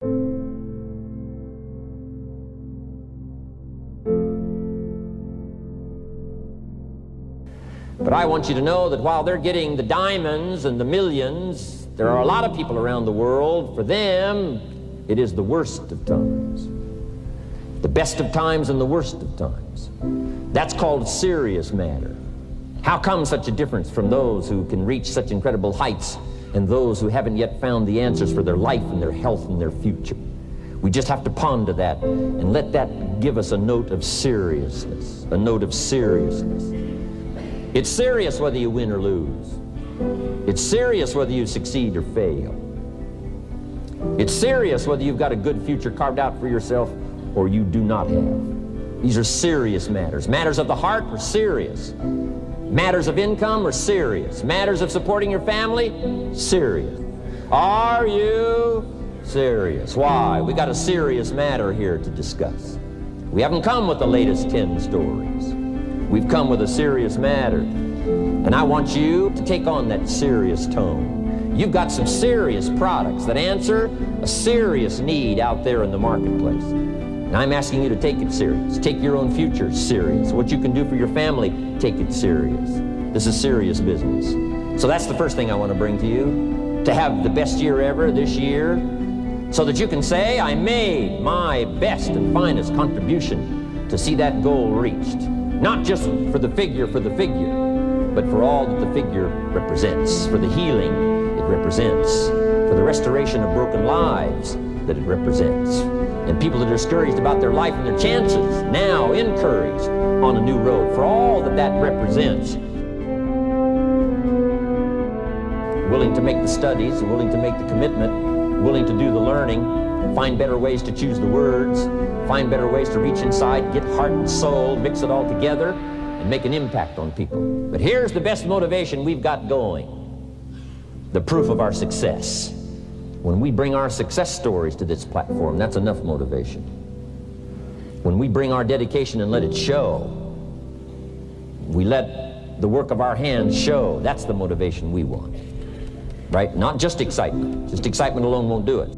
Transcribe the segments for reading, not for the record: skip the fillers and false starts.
But I want you to know that while they're getting the diamonds and the millions, there are a lot of people around the world, for them, it is the worst of times. The best of times and the worst of times. That's called serious matter. How come such a difference from those who can reach such incredible heights and those who haven't yet found the answers for their life and their health and their future? We just have to ponder that and let that give us a note of seriousness, a note of seriousness. It's serious whether you win or lose. It's serious whether you succeed or fail. It's serious whether you've got a good future carved out for yourself or you do not have. These are serious matters. Matters of the heart are serious. Matters of income are serious. Matters of supporting your family, serious. Are you serious? Why? We got a serious matter here to discuss. We haven't come with the latest 10 stories. We've come with a serious matter. And I want you to take on that serious tone. You've got some serious products that answer a serious need out there in the marketplace. And I'm asking you to take it serious. Take your own future serious. What you can do for your family, take it serious. This is serious business. So that's the first thing I want to bring to you. To have the best year ever this year, so that you can say, I made my best and finest contribution to see that goal reached. Not just for the figure, but for all that the figure represents, for the healing it represents, for the restoration of broken lives that it represents, and people that are discouraged about their life and their chances, now encouraged on a new road, for all that that represents. Willing to make the studies, willing to make the commitment, willing to do the learning, find better ways to choose the words, find better ways to reach inside, get heart and soul, mix it all together, and make an impact on people. But here's the best motivation we've got going. The proof of our success. When we bring our success stories to this platform, that's enough motivation. When we bring our dedication and let it show, we let the work of our hands show, that's the motivation we want. Right? Not just excitement. Just excitement alone won't do it.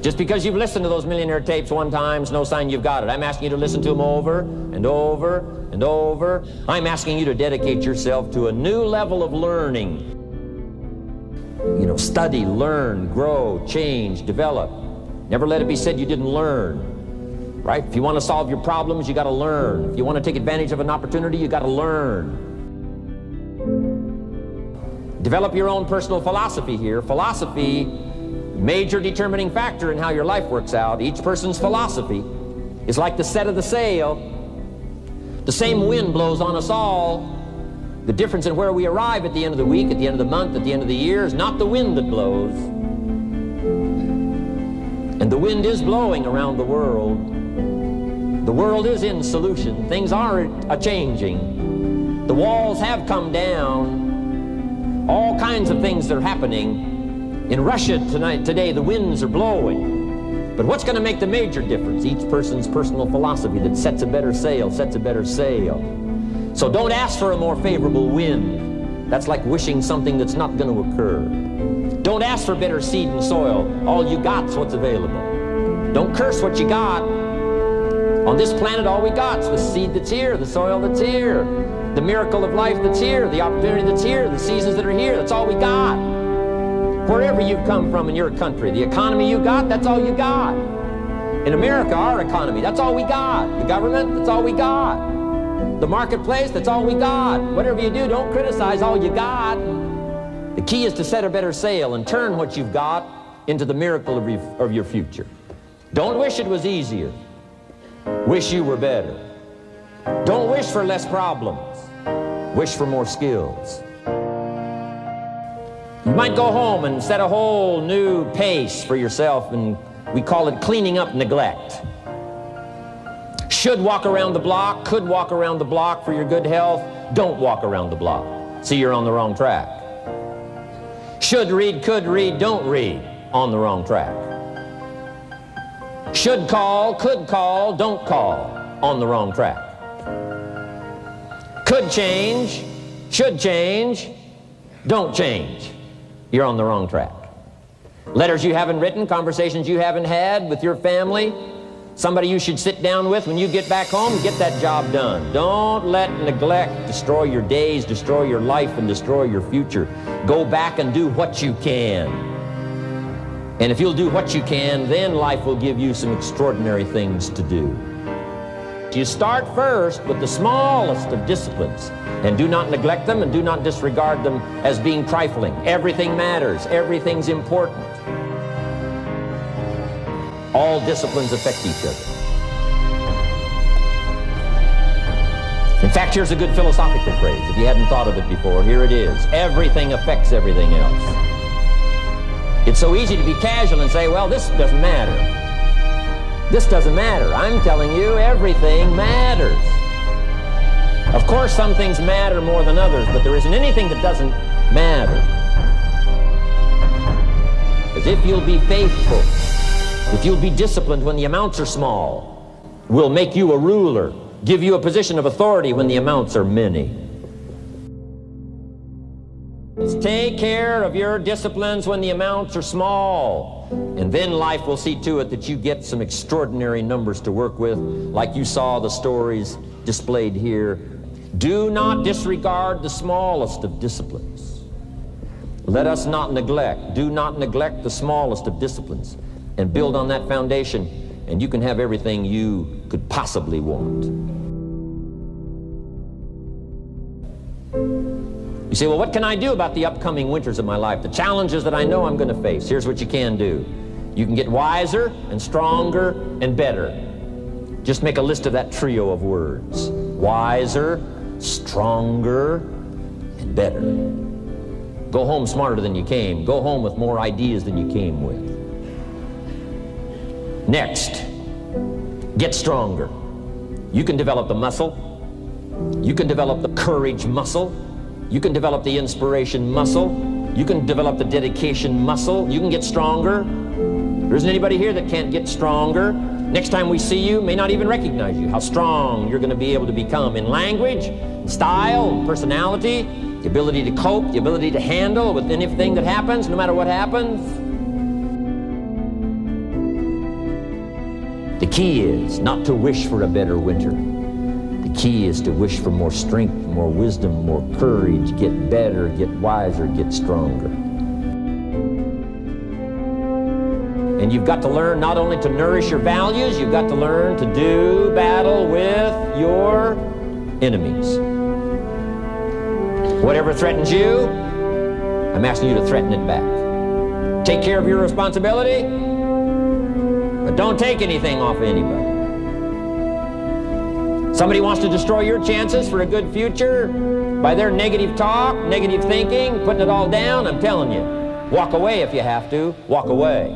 Just because you've listened to those millionaire tapes one time is no sign you've got it. I'm asking you to listen to them over and over and over. I'm asking you to dedicate yourself to a new level of learning. You know, study, learn, grow, change, develop. Never let it be said you didn't learn. Right? If you want to solve your problems, you got to learn. If you want to take advantage of an opportunity, you got to learn. Develop your own personal philosophy here. Philosophy, major determining factor in how your life works out. Each person's philosophy is like the set of the sail. The same wind blows on us all. The difference in where we arrive at the end of the week, at the end of the month, at the end of the year is not the wind that blows. And the wind is blowing around the world. The world is in solution. Things are a-changing. The walls have come down. All kinds of things that are happening. In Russia today, the winds are blowing. But what's going to make the major difference? Each person's personal philosophy that sets a better sail, sets a better sail. So don't ask for a more favorable wind. That's like wishing something that's not going to occur. Don't ask for better seed and soil. All you got's what's available. Don't curse what you got. On this planet, all we got's the seed that's here, the soil that's here, the miracle of life that's here, the opportunity that's here, the seasons that are here. That's all we got. Wherever you've come from in your country, the economy you got, that's all you got. In America, our economy, that's all we got. The government, that's all we got. The marketplace, that's all we got. Whatever you do, don't criticize all you got. The key is to set a better sail and turn what you've got into the miracle of your future. Don't wish it was easier. Wish you were better. Don't wish for less problems. Wish for more skills. You might go home and set a whole new pace for yourself, and we call it cleaning up neglect. Should walk around the block, could walk around the block for your good health. Don't walk around the block. See, you're on the wrong track. Should read, could read, don't read. On the wrong track. Should call, could call, don't call. On the wrong track. Could change, should change, don't change. You're on the wrong track. Letters you haven't written, conversations you haven't had with your family, somebody you should sit down with when you get back home, get that job done. Don't let neglect destroy your days, destroy your life, and destroy your future. Go back and do what you can. And if you'll do what you can, then life will give you some extraordinary things to do. You start first with the smallest of disciplines, and do not neglect them and do not disregard them as being trifling. Everything matters. Everything's important. All disciplines affect each other. In fact, here's a good philosophical phrase. If you hadn't thought of it before, here it is. Everything affects everything else. It's so easy to be casual and say, well, this doesn't matter. This doesn't matter. I'm telling you, everything matters. Of course, some things matter more than others, but there isn't anything that doesn't matter. Because if you'll be faithful, if you'll be disciplined when the amounts are small, we'll make you a ruler, give you a position of authority when the amounts are many. Take care of your disciplines when the amounts are small, and then life will see to it that you get some extraordinary numbers to work with, like you saw the stories displayed here. Do not disregard the smallest of disciplines. Let us not neglect. Do not neglect the smallest of disciplines, and build on that foundation, and you can have everything you could possibly want. You say, well, what can I do about the upcoming winters of my life, the challenges that I know I'm going to face? Here's what you can do. You can get wiser and stronger and better. Just make a list of that trio of words. Wiser, stronger, and better. Go home smarter than you came. Go home with more ideas than you came with. Next, get stronger. You can develop the muscle. You can develop the courage muscle. You can develop the inspiration muscle. You can develop the dedication muscle. You can get stronger. There isn't anybody here that can't get stronger. Next time we see you, may not even recognize you. How strong you're going to be able to become in language, in style, in personality, the ability to cope, the ability to handle with anything that happens, no matter what happens. The key is not to wish for a better winter. The key is to wish for more strength, more wisdom, more courage, get better, get wiser, get stronger. And you've got to learn not only to nourish your values, you've got to learn to do battle with your enemies. Whatever threatens you, I'm asking you to threaten it back. Take care of your responsibility, but don't take anything off of anybody. Somebody wants to destroy your chances for a good future by their negative talk, negative thinking, putting it all down. I'm telling you, walk away if you have to. Walk away.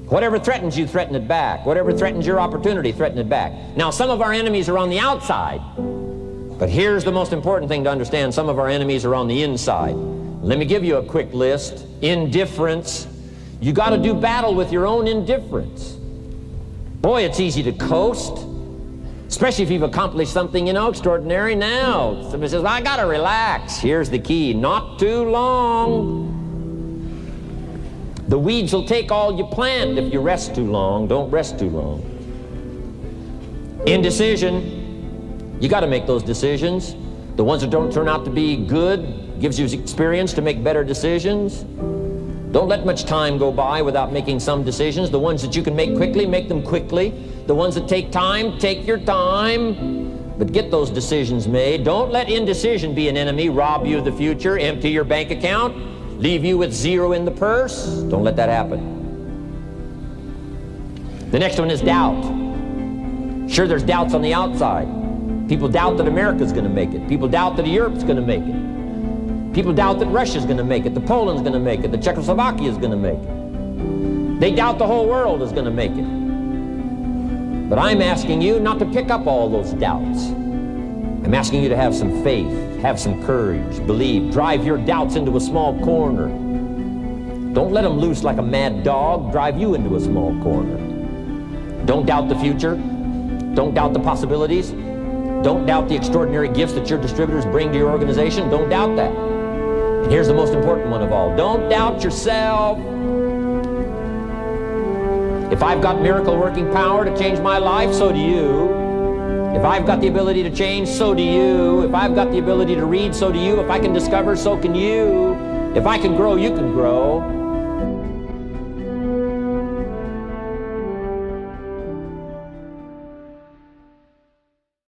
Whatever threatens you, threaten it back. Whatever threatens your opportunity, threaten it back. Now, some of our enemies are on the outside, but here's the most important thing to understand. Some of our enemies are on the inside. Let me give you a quick list. Indifference. You got to do battle with your own indifference. Boy, it's easy to coast. Especially if you've accomplished something, extraordinary. Now, somebody says, well, I gotta relax. Here's the key, not too long. The weeds will take all you plant if you rest too long. Don't rest too long. Indecision, you gotta make those decisions. The ones that don't turn out to be good gives you experience to make better decisions. Don't let much time go by without making some decisions. The ones that you can make quickly, make them quickly. The ones that take time, take your time, but get those decisions made. Don't let indecision be an enemy, rob you of the future, empty your bank account, leave you with zero in the purse. Don't let that happen. The next one is doubt. Sure, there's doubts on the outside. People doubt that America's going to make it. People doubt that Europe's going to make it. People doubt that Russia's going to make it, that Poland's going to make it, that Czechoslovakia's going to make it. They doubt the whole world is going to make it. But I'm asking you not to pick up all those doubts. I'm asking you to have some faith, have some courage, believe, drive your doubts into a small corner. Don't let them loose like a mad dog, drive you into a small corner. Don't doubt the future. Don't doubt the possibilities. Don't doubt the extraordinary gifts that your distributors bring to your organization. Don't doubt that. Here's the most important one of all. Don't doubt yourself. If I've got miracle working power to change my life, so do you. If I've got the ability to change, so do you. If I've got the ability to read, so do you. If I can discover, so can you. If I can grow, you can grow.